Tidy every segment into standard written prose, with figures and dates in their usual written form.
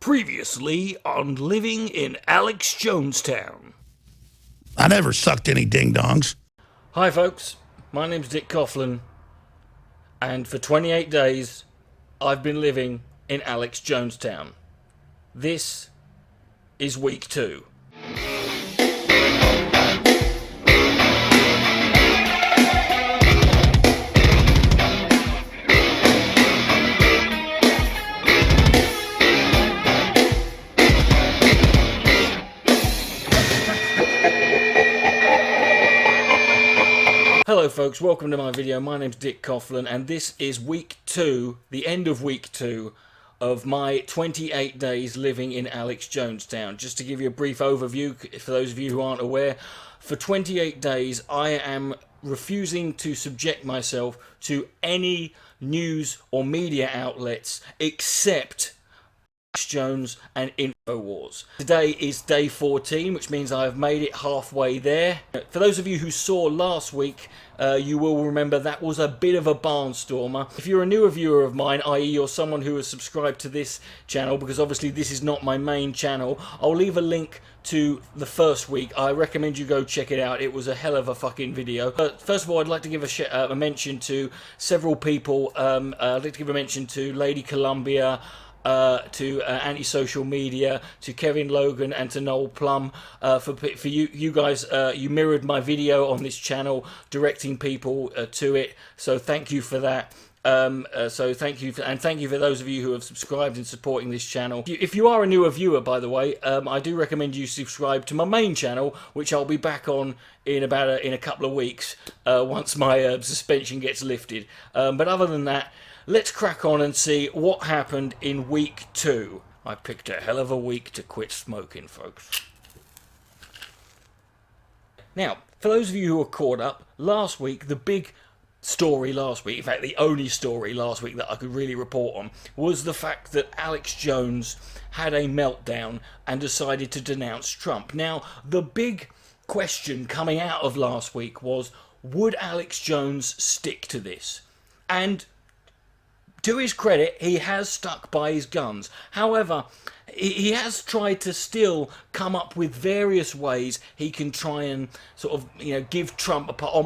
Previously on Living in Alex Jonestown. I never sucked any ding-dongs. Hi folks, my name's Dick Coughlin, and for 28 days I've been living in Alex Jonestown. This is week 2. Hello folks, welcome to my video. My name's Dick Coughlin and this is week 2, the end of week 2 of my 28 days living in Alex Jonestown. Just to give you a brief overview, for those of you who aren't aware, for 28 days I am refusing to subject myself to any news or media outlets except Jones and InfoWars. Today is day 14, which means I have made it halfway there. For those of you who saw last week, you will remember that was a bit of a barnstormer. If you're a newer viewer of mine, i.e. you're someone who has subscribed to this channel, because obviously this is not my main channel, I'll leave a link to the first week. I recommend you go check it out. It was a hell of a fucking video. But first of all, I'd like to give a mention to several people. I'd like to give a mention to Lady Columbia, to Anti-Social Media, to Kevin Logan, and to Noel Plum. For you guys, you mirrored my video on this channel, directing people to it. So thank you for that. So thank you, and thank you for those of you who have subscribed and supporting this channel. If you are a newer viewer, by the way, I do recommend you subscribe to my main channel, which I'll be back on in a couple of weeks once my suspension gets lifted. But other than that, let's crack on and see what happened in week 2. I picked a hell of a week to quit smoking, folks. Now, for those of you who are caught up, last week, the big story last week, in fact the only story last week that I could really report on, was the fact that Alex Jones had a meltdown and decided to denounce Trump. Now, the big question coming out of last week was, would Alex Jones stick to this? And to his credit, he has stuck by his guns. However, he has tried to still come up with various ways he can try and sort of, give Trump a part, or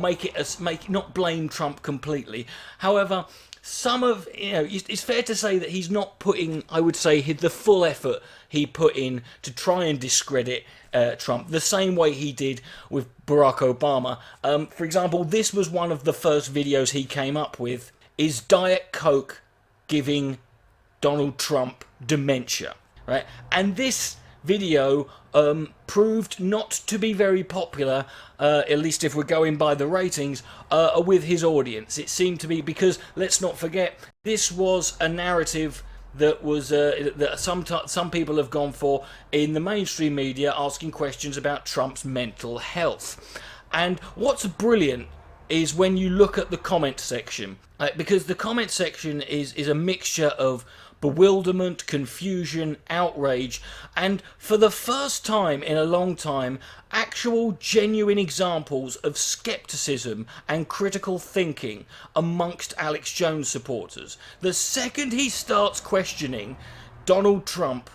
not blame Trump completely. However, it's fair to say that he's not putting, I would say, the full effort he put in to try and discredit Trump, the same way he did with Barack Obama. For example, this was one of the first videos he came up with, is Diet Coke giving Donald Trump dementia, right? And this video proved not to be very popular, at least if we're going by the ratings, with his audience. It seemed to be, because let's not forget, this was a narrative that was that some people have gone for in the mainstream media, asking questions about Trump's mental health. And what's brilliant is when you look at the comment section, because the comment section is a mixture of bewilderment, confusion, outrage, and for the first time in a long time, actual genuine examples of skepticism and critical thinking amongst Alex Jones supporters. The second he starts questioning Donald Trump,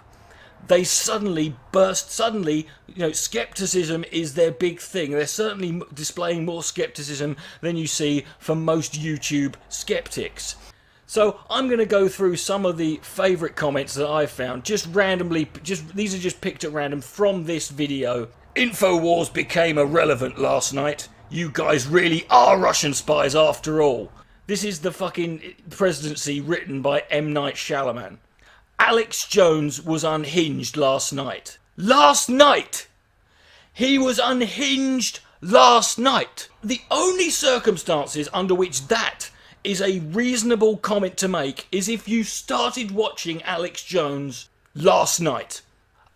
they suddenly burst. Skepticism is their big thing. They're certainly displaying more skepticism than you see from most YouTube skeptics. So I'm going to go through some of the favourite comments that I've found, just randomly, these are just picked at random from this video. InfoWars became irrelevant last night. You guys really are Russian spies after all. This is the fucking presidency written by M. Night Shyamalan. Alex Jones was unhinged last night. Last night! He was unhinged last night. The only circumstances under which that is a reasonable comment to make is if you started watching Alex Jones last night.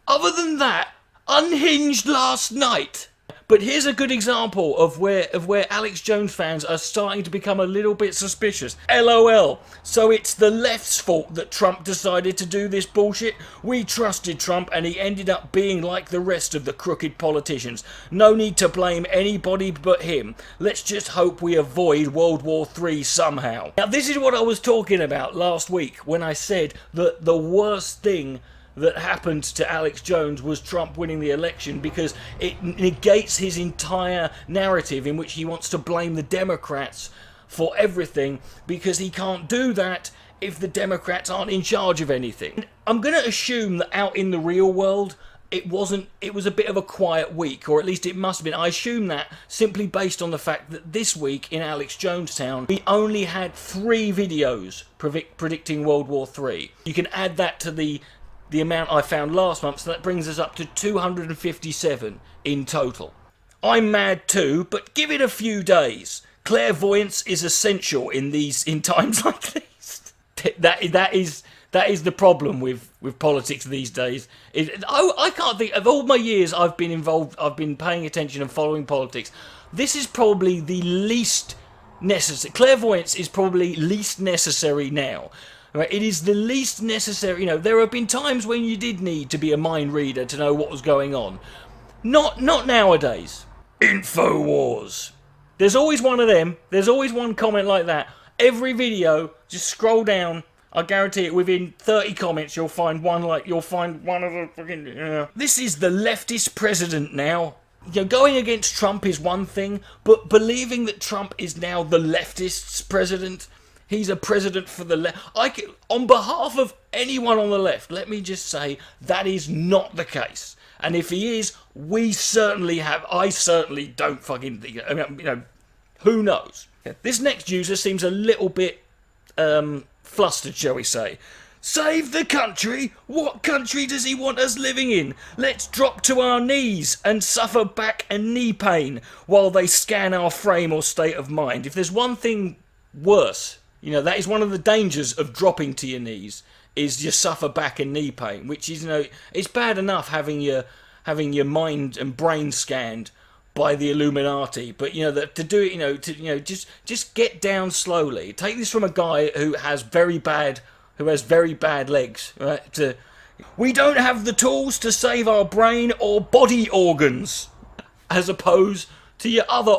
Other than that, unhinged last night. But here's a good example of where Alex Jones fans are starting to become a little bit suspicious. LOL. So it's the left's fault that Trump decided to do this bullshit? We trusted Trump and he ended up being like the rest of the crooked politicians. No need to blame anybody but him. Let's just hope we avoid World War III somehow. Now this is what I was talking about last week when I said that the worst thing that happened to Alex Jones was Trump winning the election, because it negates his entire narrative in which he wants to blame the Democrats for everything, because he can't do that if the Democrats aren't in charge of anything. I'm going to assume that out in the real world, it was a bit of a quiet week, or at least it must have been. I assume that simply based on the fact that this week in Alex Jonestown, we only had 3 videos predicting World War III. You can add that to the amount I found last month, so that brings us up to 257 in total. I'm mad too, but give it a few days. Clairvoyance is essential in times like these. That is the problem with politics these days. I can't think of all my years I've been involved. I've been paying attention and following politics. This is probably the least necessary. Clairvoyance is probably least necessary now. Right? It is the least necessary. There have been times when you did need to be a mind reader to know what was going on. Not nowadays. Infowars. There's always one of them. There's always one comment like that. Every video, just scroll down. I guarantee it, within 30 comments, you'll find one of the fucking... This is the leftist president now. Going against Trump is one thing, but believing that Trump is now the leftist's president, he's a president for the left. On behalf of anyone on the left, let me just say that is not the case. And if he is, I certainly don't fucking think, who knows? This next user seems a little bit flustered, shall we say. Save the country? What country does he want us living in? Let's drop to our knees and suffer back and knee pain while they scan our frame or state of mind. If there's one thing worse, that is one of the dangers of dropping to your knees, is you suffer back and knee pain, which is, it's bad enough having your mind and brain scanned by the Illuminati, but to do it, just get down slowly. Take this from a guy who has very bad legs, right? We don't have the tools to save our brain or body organs, as opposed to your other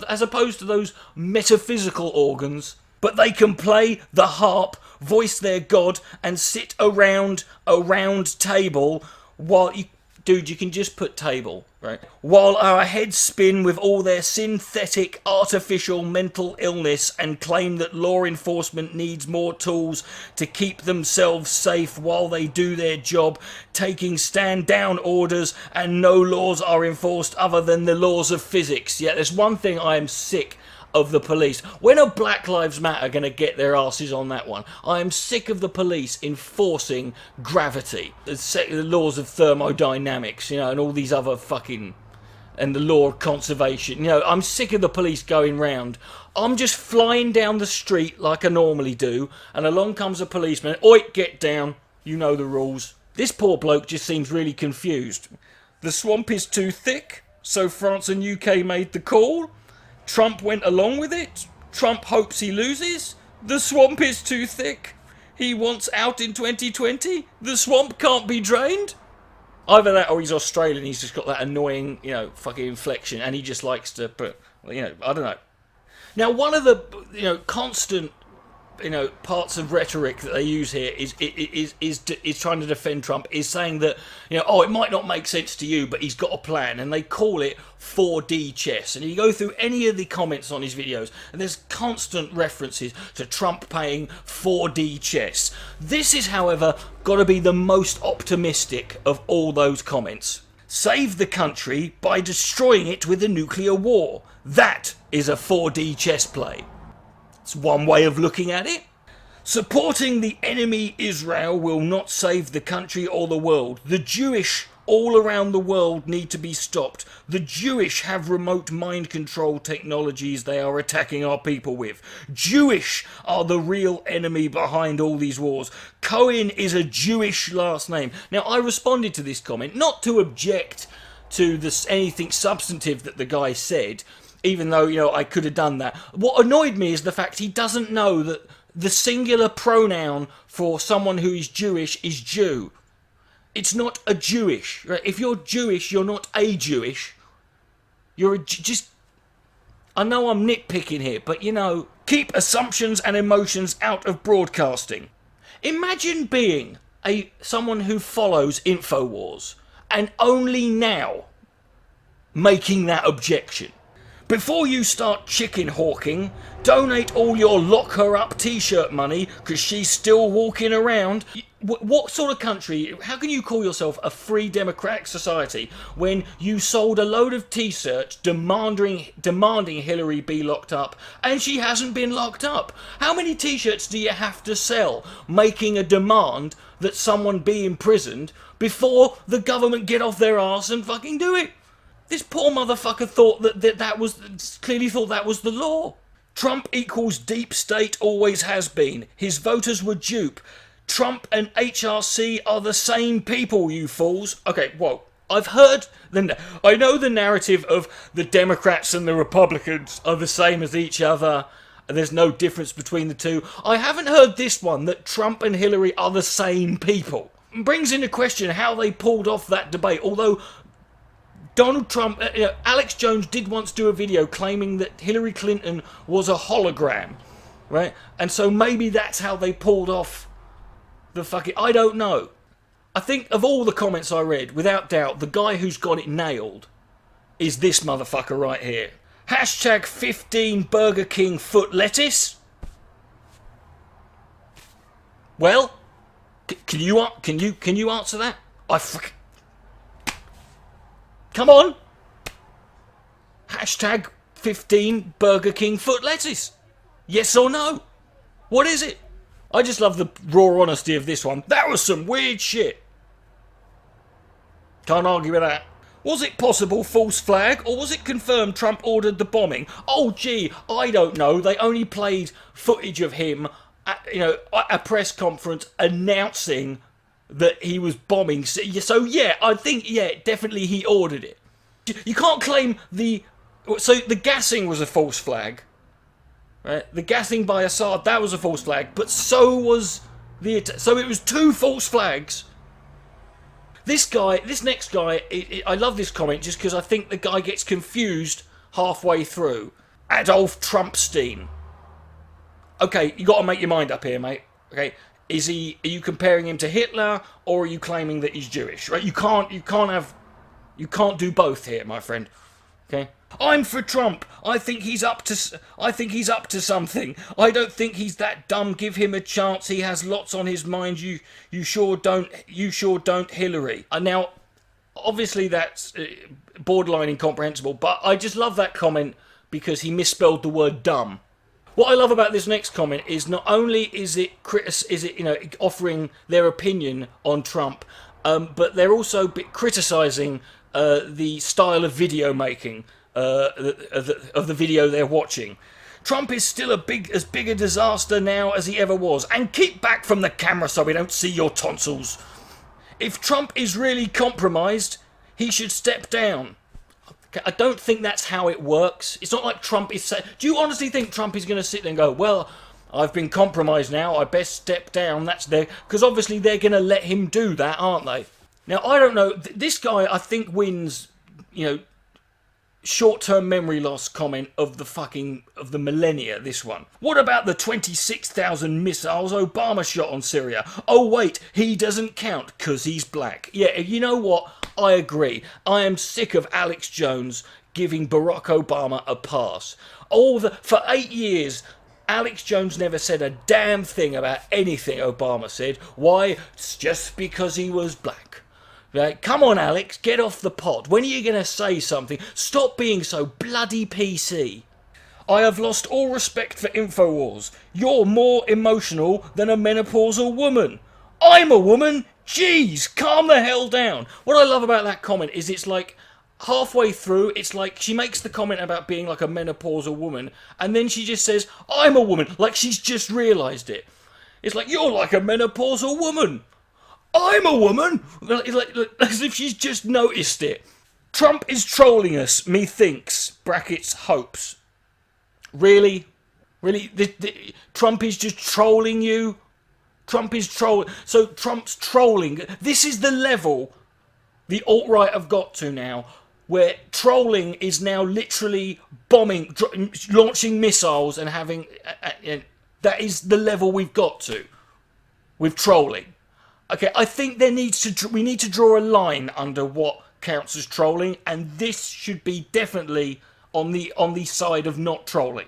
as opposed to those metaphysical organs, but they can play the harp, voice their god, and sit around a round table while you... Dude, you can just put table, right? While our heads spin with all their synthetic, artificial mental illness and claim that law enforcement needs more tools to keep themselves safe while they do their job, taking stand-down orders, and no laws are enforced other than the laws of physics. Yeah, there's one thing I am sick of the police. When are Black Lives Matter going to get their asses on that one? I am sick of the police enforcing gravity, the laws of thermodynamics, and all these other fucking... and the law of conservation. I'm sick of the police going round. I'm just flying down the street like I normally do, and along comes a policeman. Oi, get down. You know the rules. This poor bloke just seems really confused. The swamp is too thick, so France and UK made the call. Trump went along with it. Trump hopes he loses. The swamp is too thick. He wants out in 2020. The swamp can't be drained. Either that or he's Australian. He's just got that annoying, fucking inflection, and he just likes to put, I don't know. Now, one of the, constant, parts of rhetoric that they use here is trying to defend Trump, is saying that, it might not make sense to you, but he's got a plan, and they call it 4D chess. And you go through any of the comments on his videos, and there's constant references to Trump playing 4D chess. This is, however, got to be the most optimistic of all those comments. Save the country by destroying it with a nuclear war. That is a 4D chess play. It's one way of looking at it. Supporting the enemy Israel will not save the country or the world. The Jewish all around the world need to be stopped. The Jewish have remote mind control technologies they are attacking our people with. Jewish are the real enemy behind all these wars. Cohen is a Jewish last name. Now, I responded to this comment, not to object to anything substantive that the guy said, even though, I could have done that. What annoyed me is the fact he doesn't know that the singular pronoun for someone who is Jewish is Jew. It's not a Jewish. Right? If you're Jewish, you're not a Jewish. You're just... I know I'm nitpicking here, but, keep assumptions and emotions out of broadcasting. Imagine being someone who follows InfoWars, and only now making that objection. Before you start chicken hawking, donate all your lock her up t-shirt money because she's still walking around. What sort of country, how can you call yourself a free democratic society when you sold a load of t-shirts demanding Hillary be locked up and she hasn't been locked up? How many t-shirts do you have to sell making a demand that someone be imprisoned before the government get off their arse and fucking do it? This poor motherfucker thought that was clearly thought that was the law. Trump equals deep state, always has been. His voters were dupe. Trump and HRC are the same people, you fools. Okay, whoa. I know the narrative of the Democrats and the Republicans are the same as each other. There's no difference between the two. I haven't heard this one, that Trump and Hillary are the same people. It brings into question how they pulled off that debate, although Donald Trump, Alex Jones did once do a video claiming that Hillary Clinton was a hologram, right? And so maybe that's how they pulled off the fucking... I don't know. I think of all the comments I read, without doubt, the guy who's got it nailed is this motherfucker right here. Hashtag 15 Burger King foot lettuce. Well, can you answer that? Come on! Hashtag 15 Burger King foot lettuce. Yes or no? What is it? I just love the raw honesty of this one. That was some weird shit. Can't argue with that. Was it possible false flag, or was it confirmed Trump ordered the bombing? Oh gee, I don't know. They only played footage of him at, at a press conference announcing that he was bombing. So yeah, I think, yeah, definitely he ordered it. You can't claim so the gassing was a false flag, right? The gassing by Assad, that was a false flag, but so was so it was two false flags. This next guy, I love this comment just because I think the guy gets confused halfway through. Adolf Trumpstein. Okay, you got to make your mind up here, mate. Okay. Are you comparing him to Hitler, or are you claiming that he's Jewish? Right? You can't do both here, my friend. Okay? I'm for Trump. I think he's up to something. I don't think he's that dumb. Give him a chance. He has lots on his mind. You sure don't, Hillary. Now, obviously that's borderline incomprehensible, but I just love that comment because he misspelled the word dumb. What I love about this next comment is not only is it offering their opinion on Trump, but they're also criticising the style of video making of the video they're watching. Trump is still as big a disaster now as he ever was, and keep back from the camera so we don't see your tonsils. If Trump is really compromised, he should step down. I don't think that's how it works. It's not like Trump is saying... Do you honestly think Trump is going to sit there and go, well, I've been compromised now, I best step down, that's there... Because obviously they're going to let him do that, aren't they? Now, I don't know. This guy, I think, wins, short-term memory loss comment of the millennia, this one. What about the 26,000 missiles Obama shot on Syria? Oh, wait, he doesn't count because he's black. Yeah, you know what? I agree. I am sick of Alex Jones giving Barack Obama a pass. For 8 years, Alex Jones never said a damn thing about anything Obama said. Why? It's just because he was black. Right? Come on, Alex, get off the pot. When are you going to say something? Stop being so bloody PC. I have lost all respect for InfoWars. You're more emotional than a menopausal woman. I'm a woman? Jeez, calm the hell down. What I love about that comment is it's like halfway through, it's like she makes the comment about being like a menopausal woman, and then she just says, I'm a woman, like she's just realised it. It's like, you're like a menopausal woman. I'm a woman? Like, as if she's just noticed it. Trump is trolling us, methinks, brackets, hopes. Really? Really? Trump is just trolling you? Trump is trolling. So Trump's trolling. This is the level the alt-right have got to now, where trolling is now literally bombing, launching missiles and having... that is the level we've got to with trolling. Okay, I think we need to draw a line under what counts as trolling, and this should be definitely on the side of not trolling.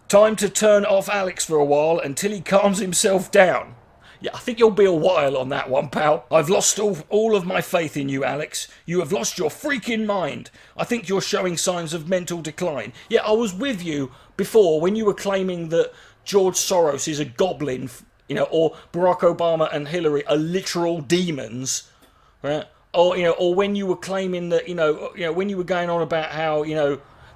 Time to turn off Alex for a while until he calms himself down. Yeah, I think you'll be a while on that one, pal. I've lost all of my faith in you, Alex. You have lost your freaking mind. I think you're showing signs of mental decline. Yeah, I was with you before when you were claiming that George Soros is a goblin, or Barack Obama and Hillary are literal demons, right? Or when you were claiming that, when you were going on about how,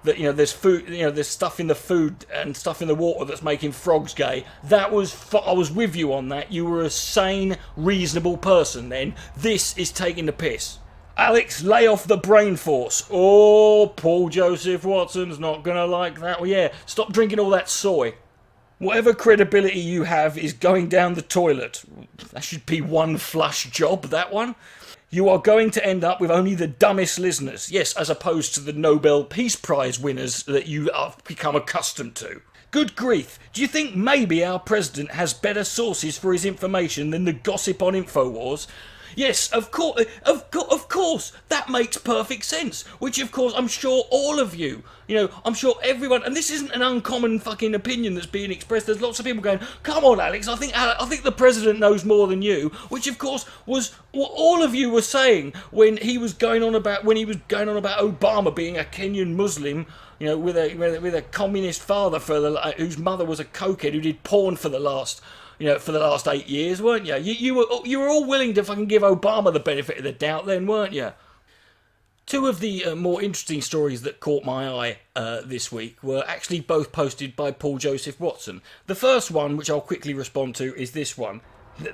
that there's food, there's stuff in the food and stuff in the water that's making frogs gay. I was with you on that. You were a sane, reasonable person then. This is taking the piss. Alex, lay off the brain force. Oh, Paul Joseph Watson's not gonna like that. Well, yeah, stop drinking all that soy. Whatever credibility you have is going down the toilet. That should be one flush job, that one. You are going to end up with only the dumbest listeners. Yes, as opposed to the Nobel Peace Prize winners that you have become accustomed to. Good grief, do you think maybe our president has better sources for his information than the gossip on InfoWars? Yes, of course, that makes perfect sense. Which, of course, I'm sure all of you, I'm sure everyone, and this isn't an uncommon fucking opinion that's being expressed. There's lots of people going, "Come on, Alex, I think the president knows more than you." Which, of course, was what all of you were saying when he was going on about Obama being a Kenyan Muslim, with a communist father whose mother was a cokehead who did porn for the last 8 years, weren't you? You were all willing to fucking give Obama the benefit of the doubt then, weren't you? Two of the more interesting stories that caught my eye this week were actually both posted by Paul Joseph Watson. The first one, which I'll quickly respond to, is this one.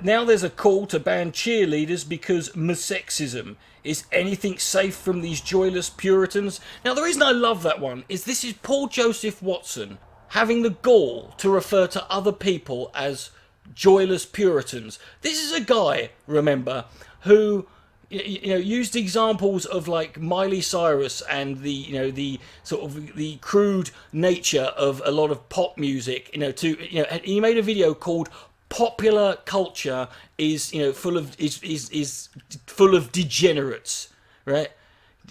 Now there's a call to ban cheerleaders because sexism. Is anything safe from these joyless Puritans? Now, the reason I love that one is this is Paul Joseph Watson having the gall to refer to other people as joyless Puritans. This is a guy, remember, who used examples of like Miley Cyrus and the sort of the crude nature of a lot of pop music. And he made a video called "Popular Culture is full of degenerates," right?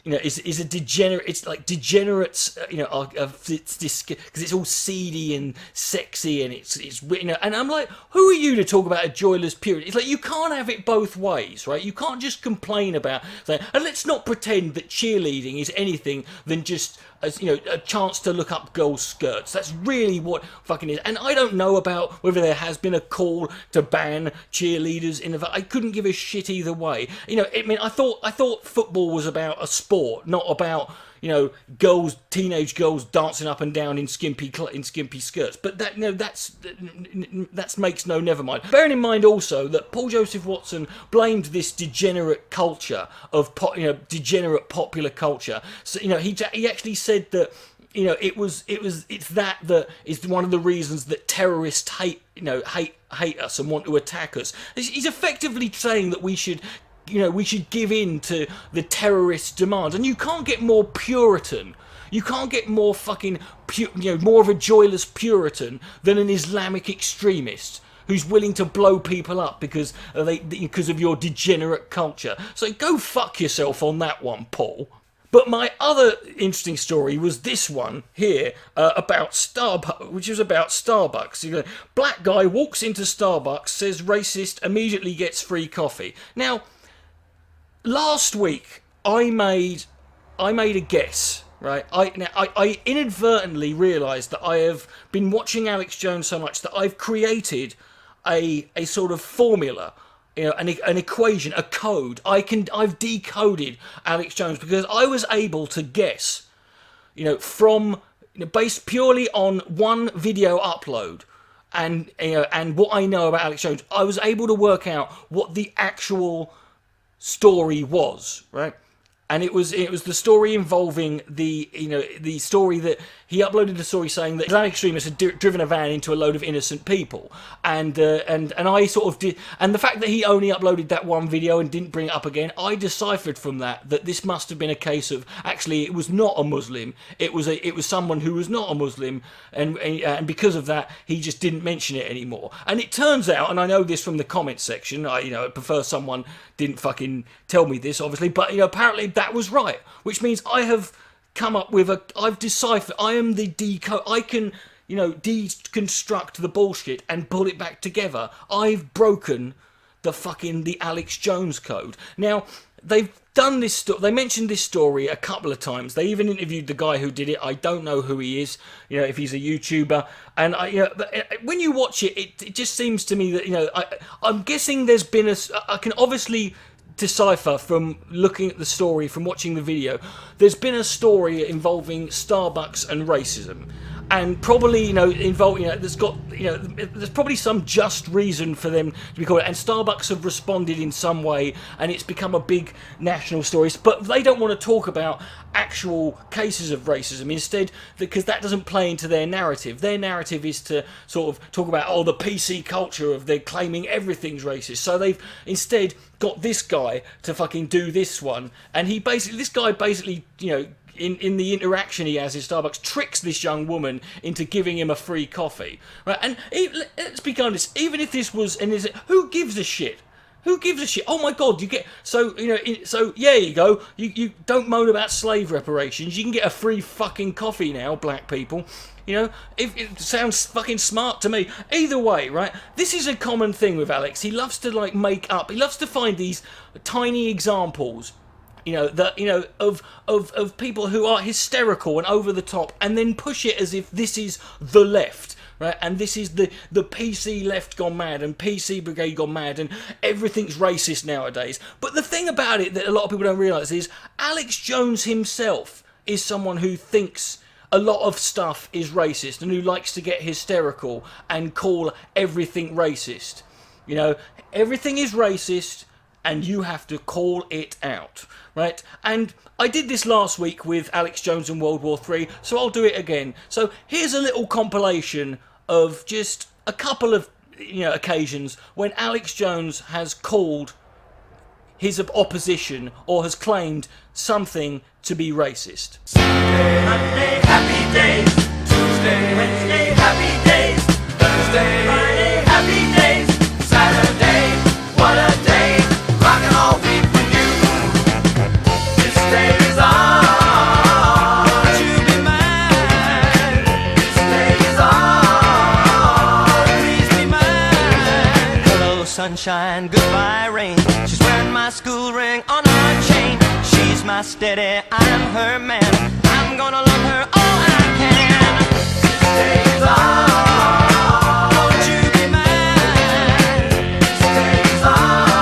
Is a degenerate. It's like degenerates. It's because it's all seedy and sexy, and it's And I'm like, who are you to talk about a joyless Puritan? It's like you can't have it both ways, right? You can't just complain about saying, and let's not pretend that cheerleading is anything than just a chance to look up girls' skirts. That's really what fucking is. And I don't know about whether there has been a call to ban cheerleaders in the. I couldn't give a shit either way. I thought football was about a sport, not about teenage girls dancing up and down in skimpy skirts. But that makes no never mind. Bearing in mind also that Paul Joseph Watson blamed this degenerate culture of degenerate popular culture. So he actually said that it's that is one of the reasons that terrorists hate us and want to attack us. He's effectively saying that we should give in to the terrorist demands, and you can't get more Puritan. You can't get more fucking more of a joyless Puritan than an Islamic extremist who's willing to blow people up because of your degenerate culture. So go fuck yourself on that one, Paul. But my other interesting story was this one here about Starbucks, which is about Starbucks. Black guy walks into Starbucks, says racist, immediately gets free coffee. Now, last week I made a guess, right? I inadvertently realised that I have been watching Alex Jones so much that I've created a sort of formula. An equation, a code. I've decoded Alex Jones because I was able to guess, from based purely on one video upload, and what I know about Alex Jones, I was able to work out what the actual story was, right? And it was the story involving the story that he uploaded a story saying that Islamic extremists had driven a van into a load of innocent people, and I sort of did, and the fact that he only uploaded that one video and didn't bring it up again, I deciphered from that this must have been a case of actually it was not a Muslim, it was someone who was not a Muslim, and because of that he just didn't mention it anymore. And it turns out, and I know this from the comments section, I prefer someone didn't fucking tell me this, obviously, but apparently that was right, which means I have come up with I've deciphered, I am the decode, I can, deconstruct the bullshit and pull it back together. I've broken the Alex Jones code. Now, they've done this, they mentioned this story a couple of times. They even interviewed the guy who did it. I don't know who he is, if he's a YouTuber. And but when you watch it, it just seems to me that, I'm guessing there's been I can obviously decipher from looking at the story, from watching the video, there's been a story involving Starbucks and racism, and probably there's probably some just reason for them to be called it, and Starbucks have responded in some way, and it's become a big national story. But they don't want to talk about actual cases of racism instead, because that doesn't play into their narrative. Their narrative is to sort of talk about the PC culture of they're claiming everything's racist. So they've instead got this guy to fucking do this one, and this guy basically in the interaction he has in Starbucks, tricks this young woman into giving him a free coffee, right? And let's be honest, even if this was, who gives a shit? Who gives a shit? Oh my God, you get, so yeah, you go, you don't moan about slave reparations, you can get a free fucking coffee now, black people. If it sounds fucking smart to me. Either way, right? This is a common thing with Alex. He loves to make up. He loves to find these tiny examples, of people who are hysterical and over the top, and then push it as if this is the left, right? And this is the PC left gone mad, and PC brigade gone mad, and everything's racist nowadays. But the thing about it that a lot of people don't realise is Alex Jones himself is someone who thinks a lot of stuff is racist, and who likes to get hysterical and call everything racist. Everything is racist, and you have to call it out, right? And I did this last week with Alex Jones and World War III, so I'll do it again. So here's a little compilation of just a couple of occasions when Alex Jones has called his opposition or has claimed something to be racist. Monday, happy days. Tuesday, Wednesday, happy days. Thursday, Friday, happy days. Saturday, what a day. Rockin' all week with you. This day is ours. You be mine. This day is ours. Please be mine. Hello, sunshine. Goodbye, rain. She's wearing my school ring on her chain. She's my steady, I'm her man. I'm gonna love her all I can. This day is ours. Won't you be mine? This day is ours.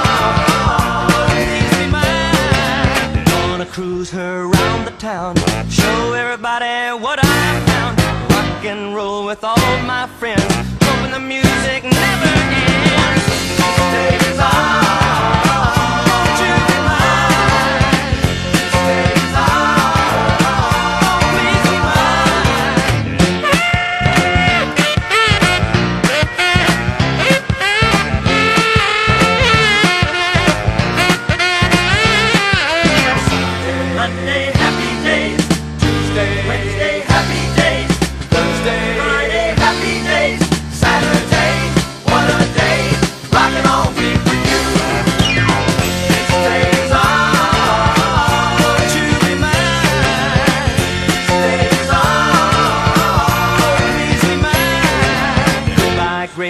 Please be mine. Gonna cruise her around the town, show everybody what I found. Rock and roll with all my friends, hoping the music never ends. This day is ours.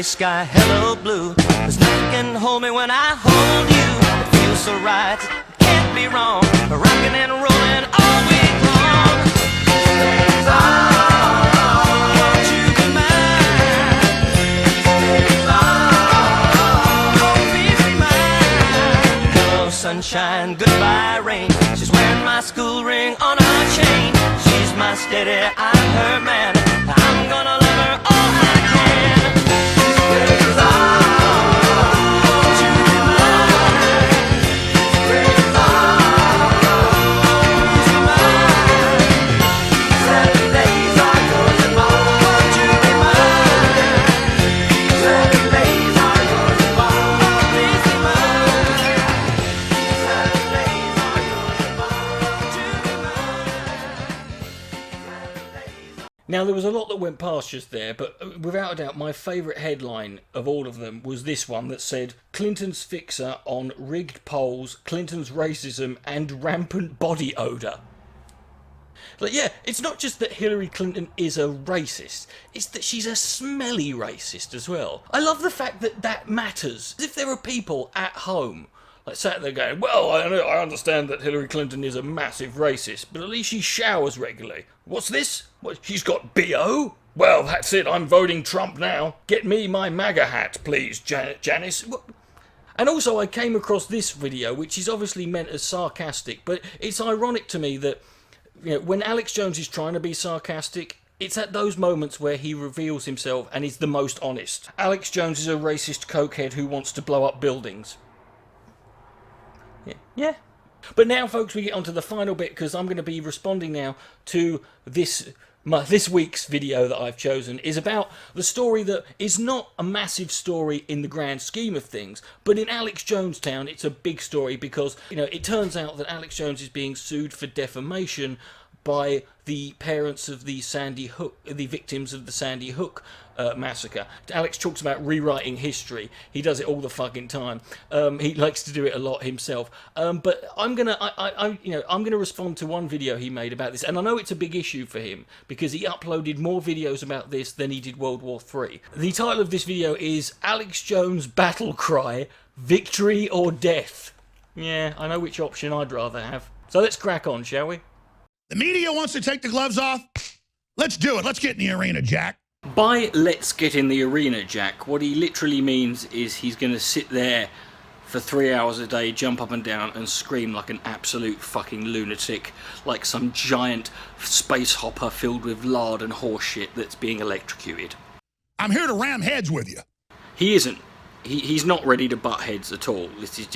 Sky, hello blue. There's nothing can hold me when I hold you. It feels so right, it can't be wrong. Rocking and rolling all week long. This day is ours. Won't you be mine? This day is ours. Please be mine. Hello sunshine, goodbye rain. She's wearing my school ring on her chain. She's my steady, I'm her man. I'm gonna love her all I can. Saturdays are Now, there was a lot that went past just there, but without a doubt, my favourite headline of all of them was this one that said, Clinton's fixer on rigged polls, Clinton's racism and rampant body odour. Like, yeah, it's not just that Hillary Clinton is a racist, it's that she's a smelly racist as well. I love the fact that that matters. As if there are people at home like sat there going, well, I understand that Hillary Clinton is a massive racist, but at least she showers regularly. What's this? What, she's got BO? Well, that's it, I'm voting Trump now. Get me my MAGA hat, please, Janice. What? And also I came across this video, which is obviously meant as sarcastic, but it's ironic to me that, you know, when Alex Jones is trying to be sarcastic, it's at those moments where he reveals himself and is the most honest. Alex Jones is a racist cokehead who wants to blow up buildings. Yeah. But now, folks, we get on to the final bit, because I'm going to be responding now to this week's video that I've chosen is about the story that is not a massive story in the grand scheme of things, but in Alex Jonestown it's a big story because, you know, it turns out that Alex Jones is being sued for defamation by the parents of the victims of the Sandy Hook massacre. Alex talks about rewriting history. He does it all the fucking time. He likes to do it a lot himself. But I'm gonna respond to one video he made about this, and I know it's a big issue for him because he uploaded more videos about this than he did World War III. The title of this video is Alex Jones Battle Cry: Victory or Death. Yeah, I know which option I'd rather have. So let's crack on, shall we? The media wants to take the gloves off. Let's do it. Let's get in the arena, Jack. By let's get in the arena, Jack, what he literally means is he's going to sit there for 3 hours a day, jump up and down and scream like an absolute fucking lunatic, like some giant space hopper filled with lard and horse shit that's being electrocuted. I'm here to ram heads with you. He isn't. He's not ready to butt heads at all.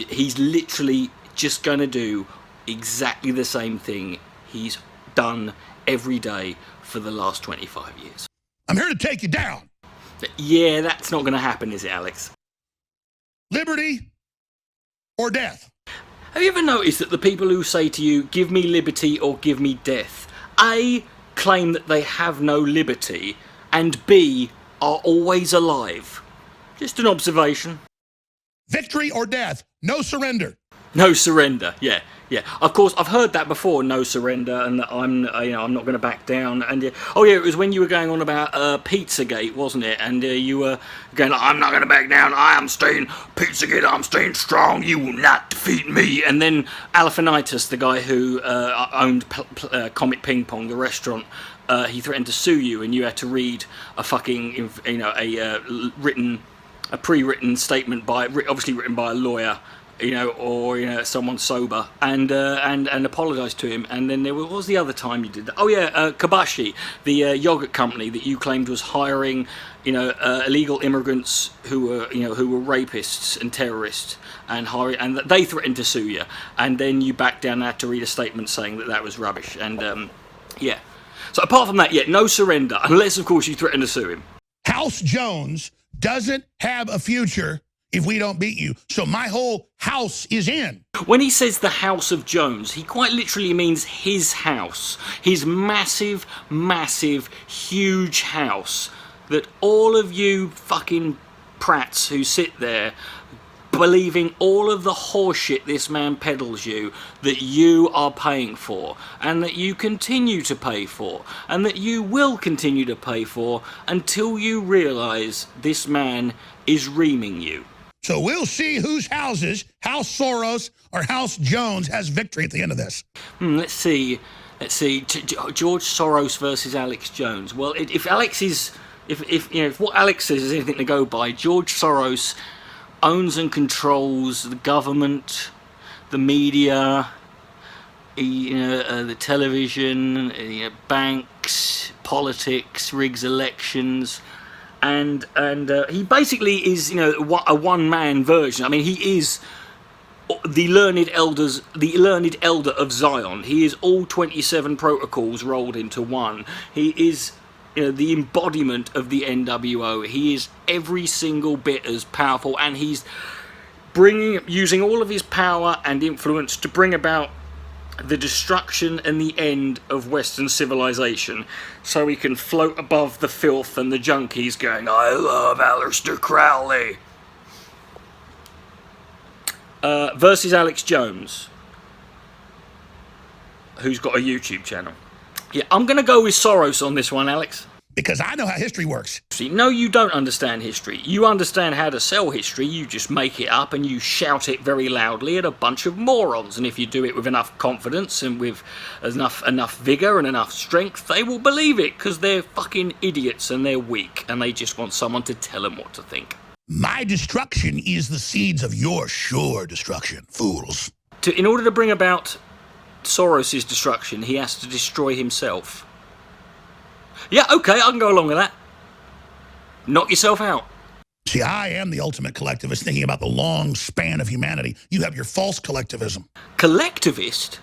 He's literally just going to do exactly the same thing he's done every day for the last 25 years. I'm here to take you down. Yeah, that's not going to happen, is it, Alex? Liberty or death? Have you ever noticed that the people who say to you, give me liberty or give me death, A, claim that they have no liberty, and B, are always alive? Just an observation. Victory or death? No surrender. No surrender, yeah. Of course, I've heard that before, no surrender, and that I'm not going to back down. And it was when you were going on about Pizzagate, wasn't it? And you were going, I'm not going to back down. I am staying Pizzagate. I'm staying strong. You will not defeat me. And then Alphinitis, the guy who owned Comet Ping Pong, the restaurant, he threatened to sue you, and you had to read a fucking, a pre-written statement obviously written by a lawyer, or someone sober, and apologise to him. And then what was the other time you did that? Oh yeah, Kabashi, the yogurt company that you claimed was hiring, illegal immigrants who were rapists and terrorists, and they threatened to sue you, and then you backed down and had to read a statement saying that was rubbish. And yeah. So apart from that, no surrender, unless of course you threaten to sue him. House Jones doesn't have a future if we don't beat you. So my whole house is in. When he says the House of Jones, he quite literally means his house. His massive, massive, huge house that all of you fucking prats who sit there believing all of the horseshit this man peddles you, that you are paying for, and that you continue to pay for, and that you will continue to pay for until you realise this man is reaming you. So we'll see whose houses, House Soros or House Jones, has victory at the end of this. Let's see. George Soros versus Alex Jones. Well, if what Alex says is anything to go by, George Soros owns and controls the government, the media, the television, banks, politics, rigs elections. And he basically is, a one-man version. I mean, he is the learned elder of Zion. He is all 27 protocols rolled into one. He is, the embodiment of the NWO. He is every single bit as powerful, and he's using all of his power and influence to bring about the destruction and the end of Western civilization, so he can float above the filth and the junkies going, I love Aleister Crowley. Versus Alex Jones, who's got a YouTube channel. Yeah, I'm going to go with Soros on this one, Alex. Because I know how history works. See, no, you don't understand history. You understand how to sell history. You just make it up and you shout it very loudly at a bunch of morons. And if you do it with enough confidence and with enough vigour and enough strength, they will believe it, because they're fucking idiots and they're weak and they just want someone to tell them what to think. My destruction is the seeds of your sure destruction, fools. In order to bring about Soros' destruction, he has to destroy himself. Yeah, okay, I can go along with that. Knock yourself out. See, I am the ultimate collectivist, thinking about the long span of humanity. You have your false collectivism. Collectivist?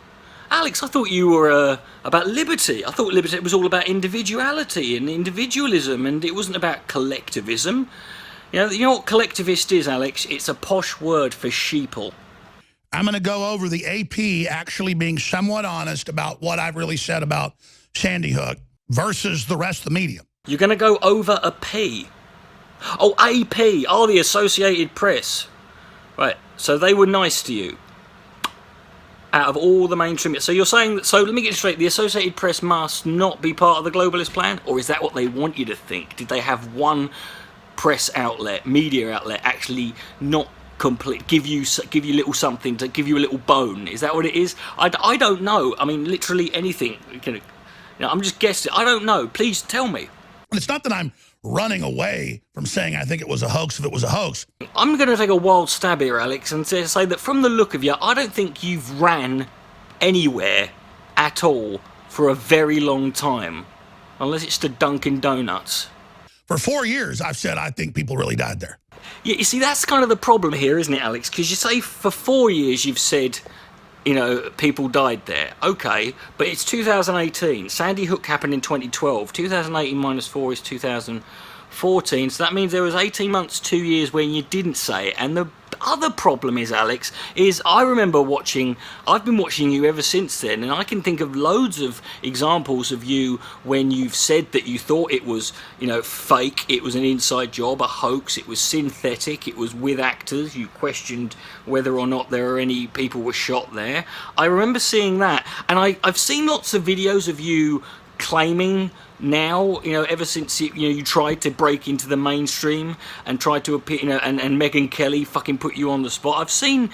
Alex, I thought you were about liberty. I thought liberty was all about individuality and individualism, and it wasn't about collectivism. You know what collectivist is, Alex? It's a posh word for sheeple. I'm going to go over the AP actually being somewhat honest about what I've really said about Sandy Hook versus the rest of the media. You're going to go over a P. Oh, AP. Oh, the Associated Press. Right, so they were nice to you. Out of all the mainstream... So you're saying that... So let me get it straight. The Associated Press must not be part of the globalist plan? Or is that what they want you to think? Did they have one press outlet, media outlet, actually not complete, give you a little something, to give you a little bone? Is that what it is? I don't know. I mean, literally anything. You know, I'm just guessing. I don't know. Please tell me. And it's not that I'm running away from saying I think it was a hoax if it was a hoax. I'm going to take a wild stab here, Alex, and say that from the look of you, I don't think you've ran anywhere at all for a very long time. Unless it's to Dunkin' Donuts. For 4 years, I've said I think people really died there. Yeah, you see, that's kind of the problem here, isn't it, Alex? Because you say for 4 years you've said, you know, people died there. Okay, but it's 2018. Sandy Hook happened in 2012. 2018 minus 4 is 2014. So that means there was 18 months, 2 years when you didn't say it. And the other problem is, Alex, is I remember I've been watching you ever since then, and I can think of loads of examples of you when you've said that you thought it was, you know, fake, it was an inside job, a hoax, it was synthetic, it was with actors, you questioned whether or not there are any people were shot there. I remember seeing that, and I've seen lots of videos of you claiming now, you know, ever since you tried to break into the mainstream and tried to appear, you know, and Megyn Kelly fucking put you on the spot. I've seen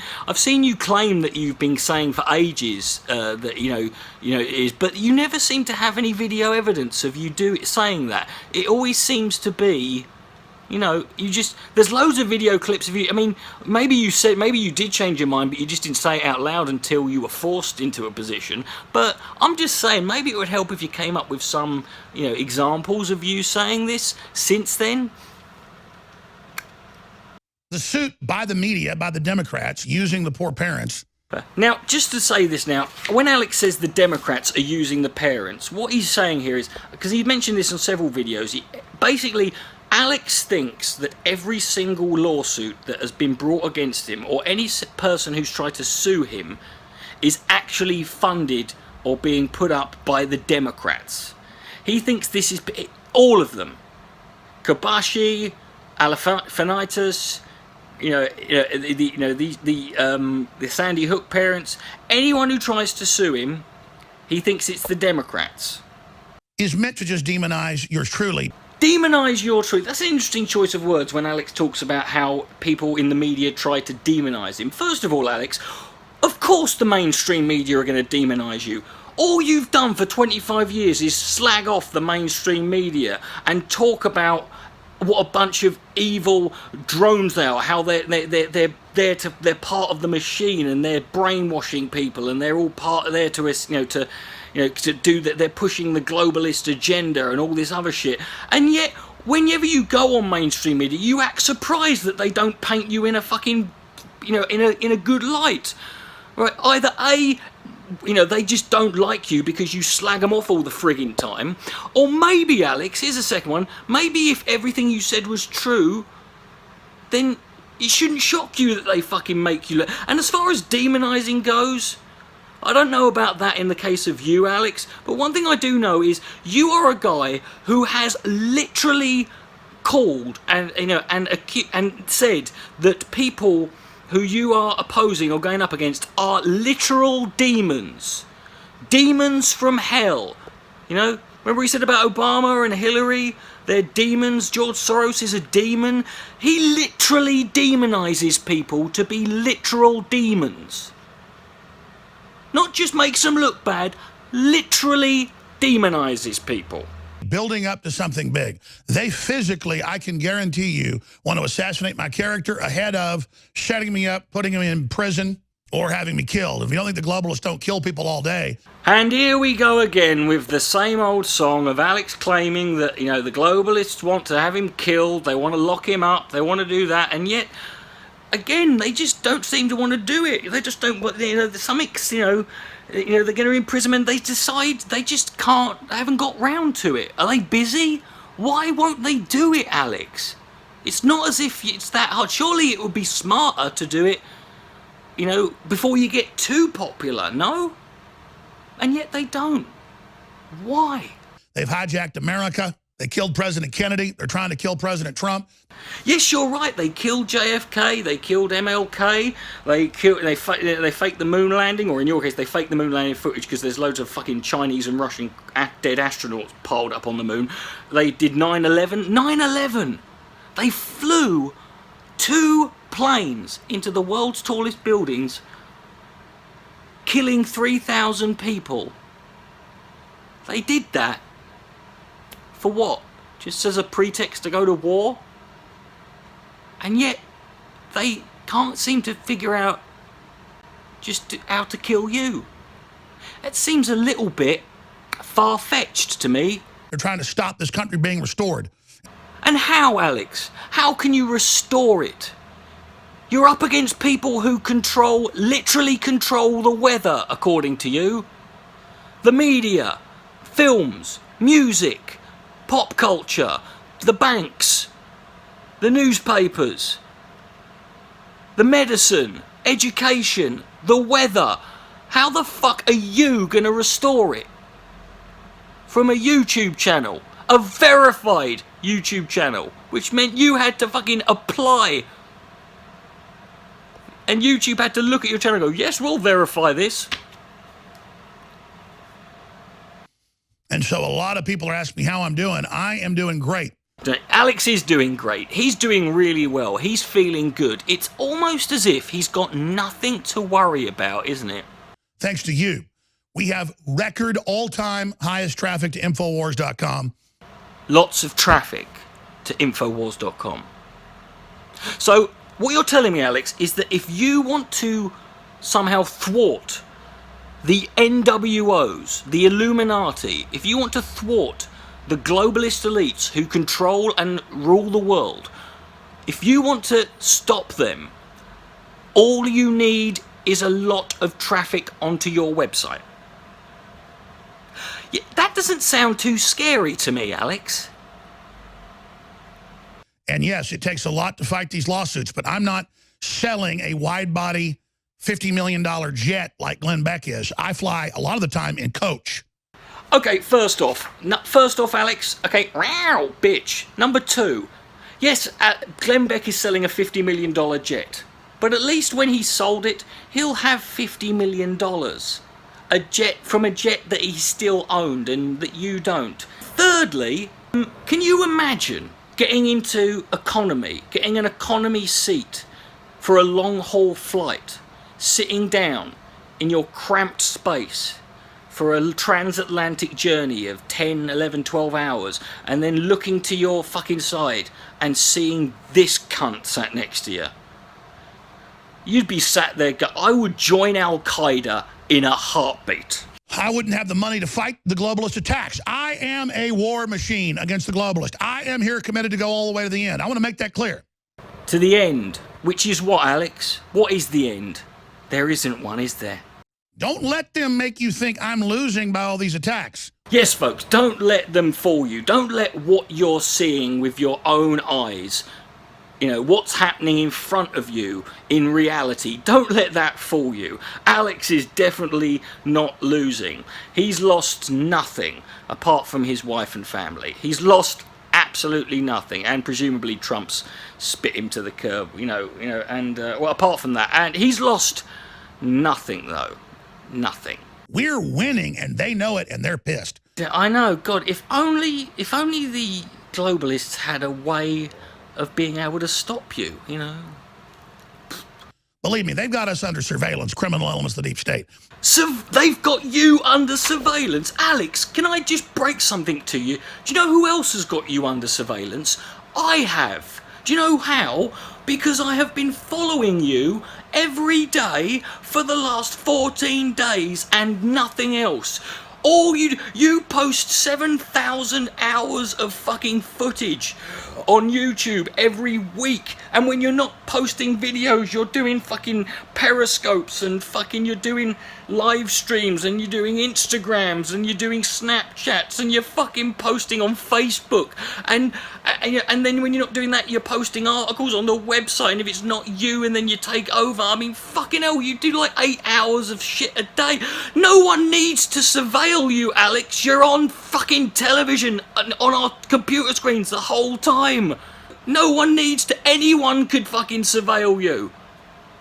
you claim that you've been saying for ages that you know it is, but you never seem to have any video evidence of you saying that. It always seems to be, you know, there's loads of video clips of you. I mean, maybe you did change your mind, but you just didn't say it out loud until you were forced into a position. But I'm just saying, maybe it would help if you came up with some, you know, examples of you saying this since then. The suit by the media, by the Democrats, using the poor parents. Now, just to say this now, when Alex says the Democrats are using the parents, what he's saying here is, because he mentioned this in several videos, basically... Alex thinks that every single lawsuit that has been brought against him, or any person who's tried to sue him, is actually funded or being put up by the Democrats. He thinks this is all of them. Kabashi, Alafanitis, the Sandy Hook parents, anyone who tries to sue him, he thinks it's the Democrats. Is meant to just demonize yours truly. Demonise your truth. That's an interesting choice of words when Alex talks about how people in the media try to demonise him. First of all, Alex, of course the mainstream media are going to demonise you. All you've done for 25 years is slag off the mainstream media and talk about what a bunch of evil drones they are, how they're part of the machine and they're brainwashing people and they're all there to do that. They're pushing the globalist agenda and all this other shit. And yet, whenever you go on mainstream media, you act surprised that they don't paint you in a fucking, in a good light. Right? Either A, they just don't like you because you slag them off all the frigging time. Or maybe, Alex, here's a second one, maybe if everything you said was true, then it shouldn't shock you that they fucking make you look. And as far as demonising goes, I don't know about that in the case of you, Alex, but one thing I do know is you are a guy who has literally called and said that people who you are opposing or going up against are literal demons. Demons from hell. You know, remember he said about Obama and Hillary? They're demons. George Soros is a demon. He literally demonizes people to be literal demons. Not just makes them look bad, literally demonizes people. Building up to something big. They physically, I can guarantee you, want to assassinate my character ahead of shutting me up, putting me in prison, or having me killed. If you don't think the globalists don't kill people all day. And here we go again with the same old song of Alex claiming that, you know, the globalists want to have him killed, they want to lock him up, they want to do that, and yet, again, they just don't seem to want to do it. They just don't, you know, they're going to imprisonment, they decide they just can't, they haven't got round to it. Are they busy? Why won't they do it, Alex? It's not as if it's that hard. Surely it would be smarter to do it, you know, before you get too popular, no? And yet they don't. Why? They've hijacked America. They killed President Kennedy. They're trying to kill President Trump. Yes, you're right. They killed JFK. They killed MLK. They faked the moon landing, or in your case, they faked the moon landing footage because there's loads of fucking Chinese and Russian dead astronauts piled up on the moon. They did 9/11. 9/11. They flew 2 planes into the world's tallest buildings, killing 3,000 people. They did that. For what? Just as a pretext to go to war? And yet, they can't seem to figure out just how to kill you. It seems a little bit far-fetched to me. They're trying to stop this country being restored. And how, Alex? How can you restore it? You're up against people who literally control the weather, according to you. The media, films, music, pop culture, the banks, the newspapers, the medicine, education, the weather. How the fuck are you gonna restore it? From a YouTube channel, a verified YouTube channel, which meant you had to fucking apply. And YouTube had to look at your channel and go, yes, we'll verify this. And so a lot of people are asking me how I'm doing. I am doing great. Alex is doing great. He's doing really well. He's feeling good. It's almost as if he's got nothing to worry about, isn't it? Thanks to you. We have record all-time highest traffic to Infowars.com. Lots of traffic to Infowars.com. So what you're telling me, Alex, is that if you want to somehow thwart the NWOs, the Illuminati, if you want to thwart the globalist elites who control and rule the world, if you want to stop them, all you need is a lot of traffic onto your website. Yeah, that doesn't sound too scary to me, Alex. And yes, it takes a lot to fight these lawsuits, but I'm not selling a wide-body $50 million jet like Glenn Beck is. I fly a lot of the time in coach. Okay, first off, Alex, okay, wow, bitch. Number 2, yes, Glenn Beck is selling a $50 million jet, but at least when he sold it, he'll have $50 million. A jet from a jet that he still owned and that you don't. Thirdly, can you imagine getting into economy, getting an economy seat for a long-haul flight, sitting down in your cramped space for a transatlantic journey of 10, 11, 12 hours, and then looking to your fucking side and seeing this cunt sat next to you? You'd be sat there, I would join Al-Qaeda in a heartbeat. I wouldn't have the money to fight the globalist attacks. I am a war machine against the globalist. I am here committed to go all the way to the end. I want to make that clear. To the end, which is what, Alex? What is the end? There isn't one, is there? Don't let them make you think I'm losing by all these attacks. Yes, folks, don't let them fool you. Don't let what you're seeing with your own eyes You know, what's happening in front of you in reality. Don't let that fool you. Alex is definitely not losing. He's lost nothing apart from his wife and family. He's lost absolutely nothing, and presumably Trump's spit him to the curb, and well, apart from that, and he's lost nothing though. Nothing. We're winning, and they know it, and they're pissed. I know, God, if only the globalists had a way of being able to stop you, Believe me, they've got us under surveillance, criminal elements of the deep state. So they've got you under surveillance. Alex, can I just break something to you? Do you know who else has got you under surveillance? I have. Do you know how? Because I have been following you every day for the last 14 days and nothing else. All you post 7,000 hours of fucking footage on YouTube every week, and when you're not posting videos, you're doing fucking periscopes and fucking you're doing live streams and you're doing Instagrams and you're doing Snapchats and you're fucking posting on Facebook, and then when you're not doing that, you're posting articles on the website, and if it's not you, and then you take over. I mean, fucking hell, you do like 8 hours of shit a day. No one needs to surveil you, Alex. You're on fucking television and on our computer screens the whole time. No one needs to. Anyone could fucking surveil you.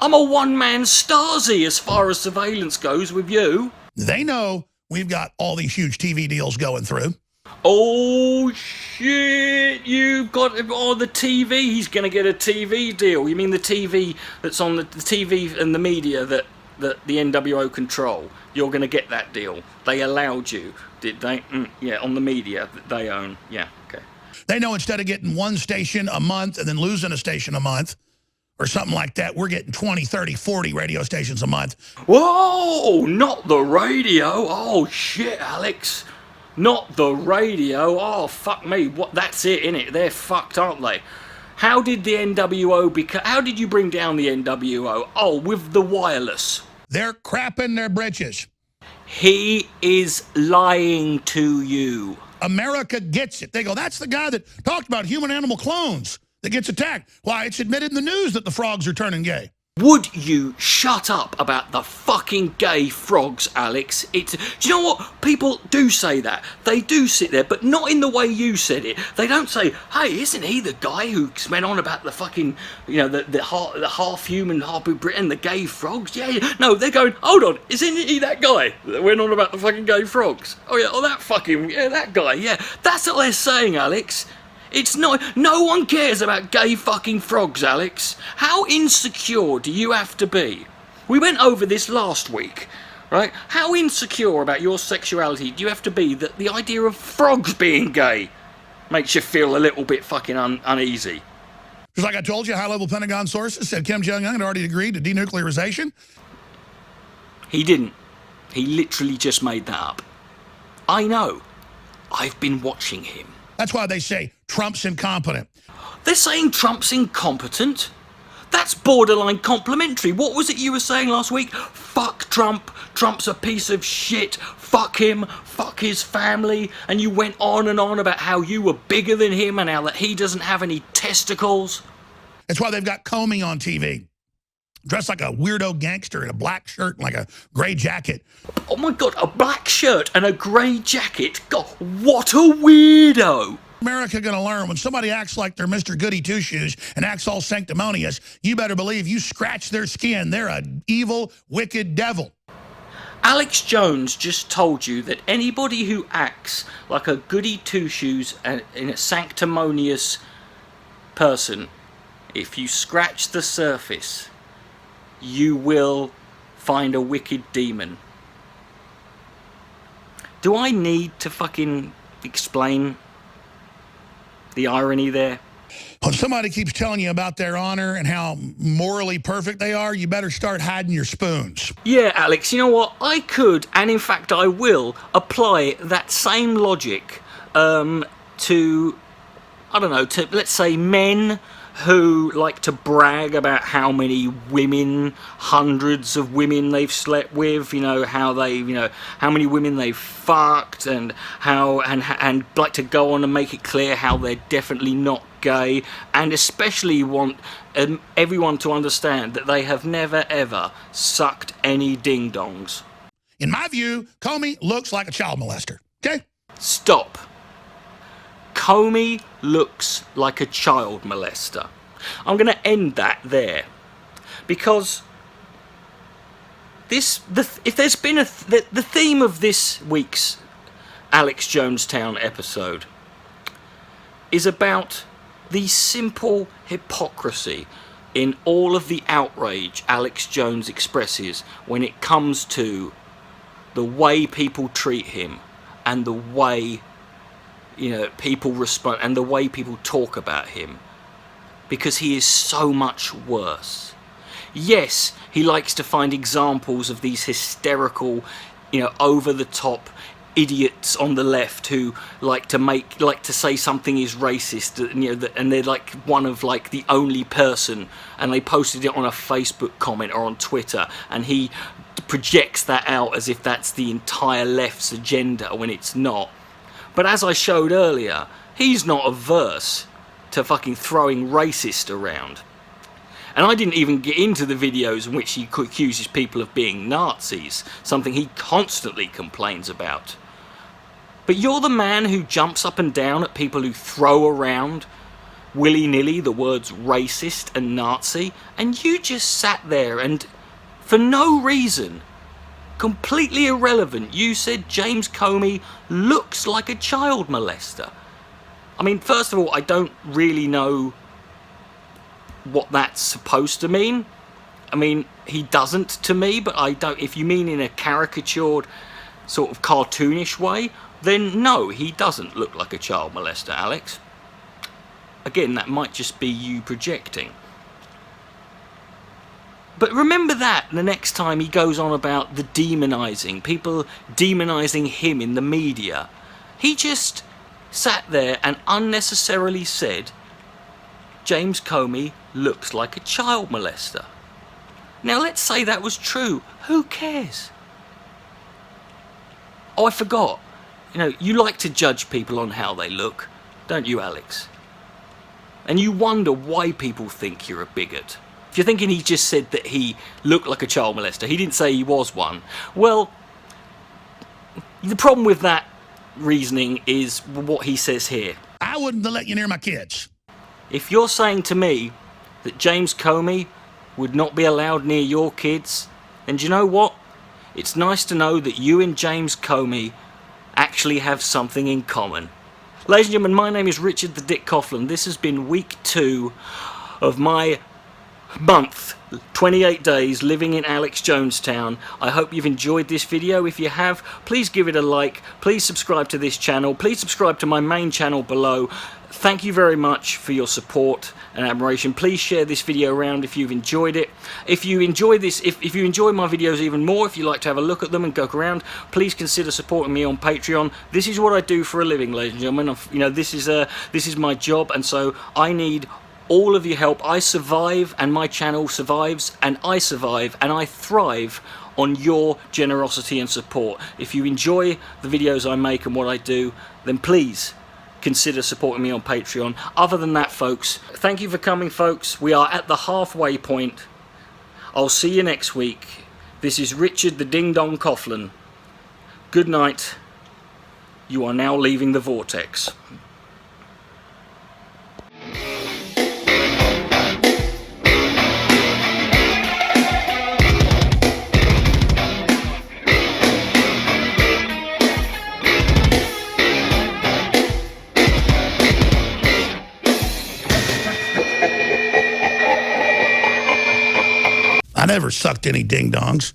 I'm a one-man Stasi as far as surveillance goes with you. They know we've got all these huge TV deals going through. Oh, shit, you've got, the TV, he's going to get a TV deal. You mean the TV that's on the TV and the media that the NWO control? You're going to get that deal. They allowed you, did they? Yeah, on the media that they own. Yeah, okay. They know instead of getting one station a month and then losing a station a month or something like that, we're getting 20, 30, 40 radio stations a month. Whoa, not the radio. Oh, shit, Alex. Not the radio. Oh, fuck me. What? That's it, innit? They're fucked, aren't they? How did the NWO how did you bring down the NWO? Oh, with the wireless. They're crapping their britches. He is lying to you. America gets it. They go, that's the guy that talked about human-animal clones that gets attacked. Why, it's admitted in the news that the frogs are turning gay. Would you shut up about the fucking gay frogs, Alex? Do you know what? People do say that. They do sit there, but not in the way you said it. They don't say, hey, isn't he the guy who went on about the fucking, the half-human, half-Britain, the gay frogs? Yeah. No, they're going, hold on, isn't he that guy that went on about the fucking gay frogs? Oh, yeah, that guy, yeah. That's what they're saying, Alex. It's not. No one cares about gay fucking frogs, Alex. How insecure do you have to be? We went over this last week, right? How insecure about your sexuality do you have to be that the idea of frogs being gay makes you feel a little bit fucking uneasy? Just like I told you, high-level Pentagon sources said Kim Jong-un had already agreed to denuclearization. He didn't. He literally just made that up. I know. I've been watching him. That's why they say Trump's incompetent. They're saying Trump's incompetent? That's borderline complimentary. What was it you were saying last week? Fuck Trump. Trump's a piece of shit. Fuck him. Fuck his family. And you went on and on about how you were bigger than him and how that he doesn't have any testicles. That's why they've got Comey on TV. Dressed like a weirdo gangster in a black shirt and like a gray jacket. Oh my God, a black shirt and a grey jacket. God, what a weirdo. America going to learn when somebody acts like they're Mr. Goody Two-Shoes and acts all sanctimonious, you better believe you scratch their skin. They're an evil, wicked devil. Alex Jones just told you that anybody who acts like a Goody Two-Shoes and in a sanctimonious person, if you scratch the surface, you will find a wicked demon. Do I need to fucking explain the irony there? When somebody keeps telling you about their honor and how morally perfect they are, you better start hiding your spoons. Yeah, Alex, you know what? I could, and in fact I will, apply that same logic to, I don't know, to, let's say, men who like to brag about how many women, hundreds of women they've slept with, how many women they've fucked, and how and like to go on and make it clear how they're definitely not gay, and especially want everyone to understand that they have never ever sucked any ding-dongs. In my view, Comey looks like a child molester, okay? Stop. Comey looks like a child molester. I'm going to end that there, because if there's been the theme of this week's Alex Jonestown episode is about the simple hypocrisy in all of the outrage Alex Jones expresses when it comes to the way people treat him and the way, you know, people respond and the way people talk about him, because he is so much worse. Yes, he likes to find examples of these hysterical, you know, over-the-top idiots on the left who like to say something is racist, you know, and they're like one of like the only person, and they posted it on a Facebook comment or on Twitter, and he projects that out as if that's the entire left's agenda when it's not. But as I showed earlier, he's not averse to fucking throwing racist around. And I didn't even get into the videos in which he accuses people of being Nazis, something he constantly complains about. But you're the man who jumps up and down at people who throw around willy-nilly the words racist and Nazi, and you just sat there and, for no reason, completely irrelevant, you said James Comey looks like a child molester. I mean, first of all, I don't really know what that's supposed to mean. I mean, he doesn't to me, but I don't. If you mean in a caricatured, sort of cartoonish way, then no, he doesn't look like a child molester, Alex. Again, that might just be you projecting. But remember that the next time he goes on about the demonising, people demonising him in the media, he just sat there and unnecessarily said James Comey looks like a child molester. Now let's say that was true. Who cares? Oh, I forgot. You know, you like to judge people on how they look, don't you, Alex? And you wonder why people think you're a bigot. If you're thinking he just said that he looked like a child molester, he didn't say he was one. Well, the problem with that reasoning is what he says here. I wouldn't let you near my kids. If you're saying to me that James Comey would not be allowed near your kids, then do you know what? It's nice to know that you and James Comey actually have something in common. Ladies and gentlemen, my name is Richard the Dick Coughlin. This has been week 2 of my month, 28 days living in Alex Jonestown. I hope you've enjoyed this video. If you have, please give it a like. Please subscribe to this channel. Please subscribe to my main channel below. Thank you very much for your support and admiration. Please share this video around if you've enjoyed it. If you enjoy this, if you enjoy my videos even more, if you like to have a look at them and go around, please consider supporting me on Patreon. This is what I do for a living, ladies and gentlemen. You know, this is my job, and so I need all of your help. I survive, and my channel survives, and I survive, and I thrive on your generosity and support. If you enjoy the videos I make and what I do, then please consider supporting me on Patreon. Other than that, folks, thank you for coming, folks. We are at the halfway point. I'll see you next week. This is Richard the Ding Dong Coughlin. Good night. You are now leaving the vortex. I never sucked any ding-dongs.